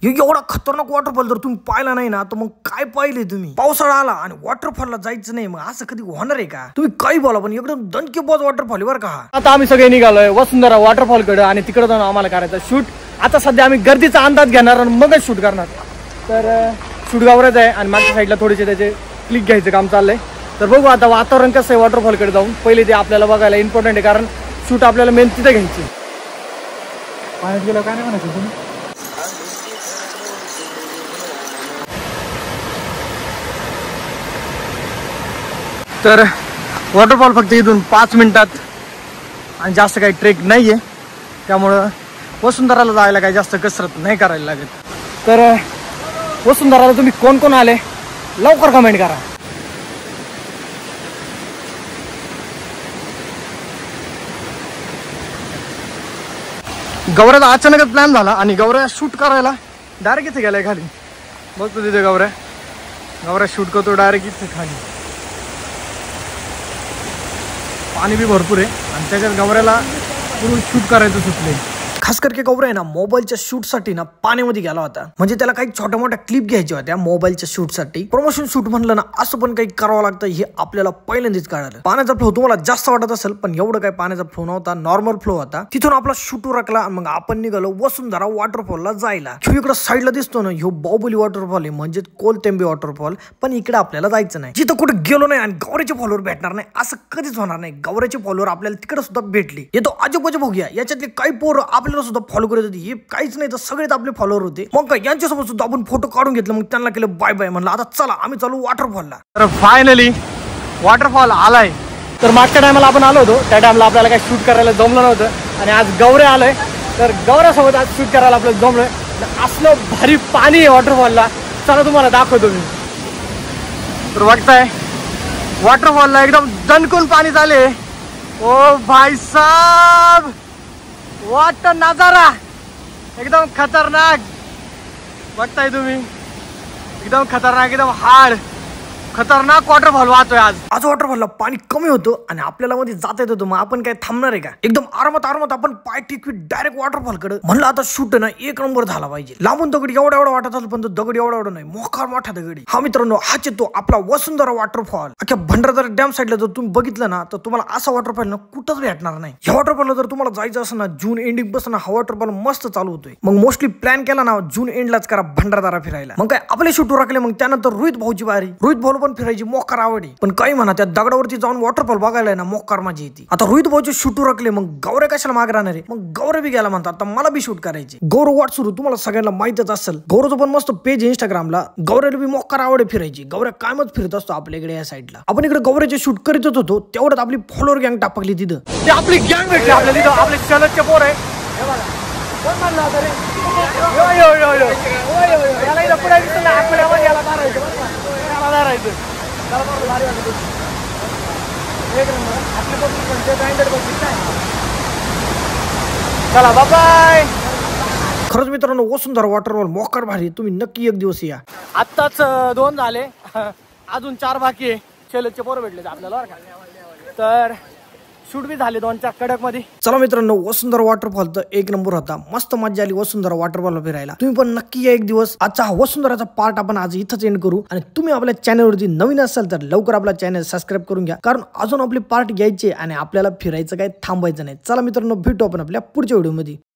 एवढा खतरनाक वॉटरफॉल जर तुम्ही पाहिला नाही ना तर मग काय पाहिले तुम्ही? पावसाळा आला आणि वॉटरफॉलला जायचं नाही मग असं कधी होणार आहे का? तुम्ही काही बोला पण एकदम दणकेबाज वॉटरफॉल बरं का. आता आम्ही सगळे निघालोय वसुंधरा वॉटरफॉल कडे आणि तिकडे जाऊन आम्हाला करायचं शूट. आता सध्या आम्ही गर्दीचा अंदाज घेणार आणि मगच शूट करणार. तर शूट गावरच आहे आणि मागच्या साईडला थोडेसे त्याचे क्लिक घ्यायचं काम चाललंय. तर बघू आता वातावरण कसं आहे वॉटरफॉल कडे जाऊन. पहिले ते आपल्याला बघायला इम्पॉर्टंट आहे कारण शूट आपल्याला मेन तिथे घ्यायची. पाण्यात गेलं काय नाही म्हणायचं तुम्ही? तर वॉटरफॉल फक्त इथून 5 मिनिटात आणि जास्त काही ट्रेक नाहीये त्यामुळं वसुंधराला जायला काही जास्त कसरत नाही करायला लागत. तर वसुंधराला तुम्ही कोण कोण आले लवकर कमेंट करा. गौऱ्याचा अचानकच प्लॅन झाला आणि गौऱ्या शूट करायला डायरेक्ट इथे गेलाय खाली. बघतो तिथे गौऱ्या शूट करतो डायरेक्ट इथे खाली. पाणी भी भरपूर आहे आणि त्याच्यात गौऱ्याला पूर्ण शूट करायचं सुचले. खास करके गौऱ्या आहे ना मोबाईलच्या शूट साठी ना पाण्यामध्ये गेला होता. म्हणजे त्याला काही छोट्या मोठ्या क्लिप घ्यायच्या होत्या मोबाईलच्या शूट साठी. प्रमोशन शूट म्हणलं ना असं पण काही करावं लागतं हे आपल्याला पहिल्यांदाच कळालं. पाण्याचा फ्लो तुम्हाला जास्त वाटत असेल पण एवढं काही पाण्याचा फ्लो नव्हता, नॉर्मल फ्लो होता. तिथून आपला शूट उरकला मग आपण निघालो वसुंधरा वॉटरफॉलला जायला. इकडे साईडला दिसतो ना ह्यो बाहुबली वॉटरफॉल आहे म्हणजे कोलतेंबे वॉटरफॉल. पण इकडे आपल्याला जायचं नाही. जिथं कुठे गेलो नाही आणि गौऱ्याचे फॉलोअर भेटणार नाही असं कधीच होणार नाही. गौऱ्याचे फॉलोअर आपल्याला तिकडे सुद्धा भेटले. येतो आजूबाजू बघूया याच्यातले काही पोरं आपल्याला सुद्धा फॉलो करत होते. हे काहीच नाही तर सगळेच आपले फॉलोअर होते. मग काय यांच्यासोबत सुद्धा आपण फोटो काढून घेतलं. मग त्यांना केलं बाय बाय म्हणलं आता चला आम्ही चालू वॉटरफॉलला. तर फायनली वॉटरफॉल आलाय. तर मागच्या टायमाला आपण आलो होतो त्या टायमाला आपल्याला काही शूट करायला जमलं नव्हतं आणि आज गौऱ्या आलोय. तर गौऱ्यासोबत आज शूट करायला आपल्याला जमलोय. असलं भारी पाणी आहे वॉटरफॉलला. चला तुम्हाला दाखवतो मी. तर बघताय वॉटरफॉलला एकदम दणकून पाणी झाले. ओ भाई साहब व्हॉट नजारा एकदम खतरनाक बघताय तुम्ही. एकदम खतरनाक एकदम हार्ड खतरनाक वॉटरफॉल वाहतोय आज वॉटरफॉलला पाणी कमी होतं आणि आपल्याला मध्ये जाता येत होतं. मग आपण काय थांबणार आहे का? एकदम आरामात आपण पाय टिकवी डायरेक्ट वॉटरफॉल कडे. म्हणलं आता शूट ना एक नंबर झाला पाहिजे. लांबून दगड एवढा वाटत असलं पण तो दगड एवढा नाही मोठा मोठा दगडी. हा मित्रांनो हाच येतो आपला वसुंधरा वॉटरफॉल. अख्या भंडारदरा डॅम साईडला जर तुम्ही बघितलं ना तर तुम्हाला असा वॉटरफॉल ना कुठंच भेटणार नाही. ह्या वॉटरफॉलला जर तुम्हाला जायचं असं ना जून एंडिंग पासून हा वॉटरफॉल मस्त चालू होतोय. मग मोस्टली प्लॅन केला ना जून एंडलाच करा भंडारदरा फिरायला. मग काय आपले शूट उरकले. मग त्यानंतर रोहित भाऊची बारी. रोहित भाऊ पण फिरायची मोकार आवडी. पण काही म्हणा त्या दगडावरती जाऊन वॉटरफॉल बघायला ना मोकार माझी येते. आता रोहित भाऊचे शूट उरकले मग गौऱ्या कशाला मागे राहणार आहे. मग गौऱ्या बी गेला म्हणतात आता मला बी शूट करायचे. गौरव वाट सुरू तुम्हाला सगळ्यांना माहितच असेल. गौरवचं पण मस्त पेज इंस्टाग्रामला. गौऱ्याला बी मोकार आवड फिरायची. गौऱ्या कायमच फिरत असतो आपल्याकडे या साईडला. आपण इकडे गौऱ्याचे शूट करीतच होतो तेवढ्यात आपली फॉलोअर गँग टापकली तिथं. ते आपली गँग भेटली आपल्याला तिथं. आपले चलतचे पोर आहे. चला बाय. खरंच मित्रांनो वसुंधरा वॉटरफॉल मोकार भारी. तुम्ही नक्की एक दिवस या. आत्ताच 2 झाले अजून 4 बाकी आहे. चलतचे पोर भेटले आपल्याला. तर शूट बी झाले 2-4 कडक मध्ये. चला मित्रांनो वसुंधरा वॉटरफॉल तर एक नंबर होता. मस्त मजा आली वसुंधरा वॉटरफॉलला फिरायला. तुम्ही पण नक्की या एक दिवस. आजचा हा वसुंधराचा पार्ट आपण आज इथंच एंड करू. आणि तुम्ही आपल्या चॅनलवरती नवीन असाल तर लवकर आपला चॅनल सबस्क्राईब करून घ्या कारण अजून आपले पार्ट घ्यायचे आणि आपल्याला फिरायचं काही थांबायचं नाही. चला मित्रांनो भेटू आपण आपल्या पुढच्या व्हिडिओ मध्ये.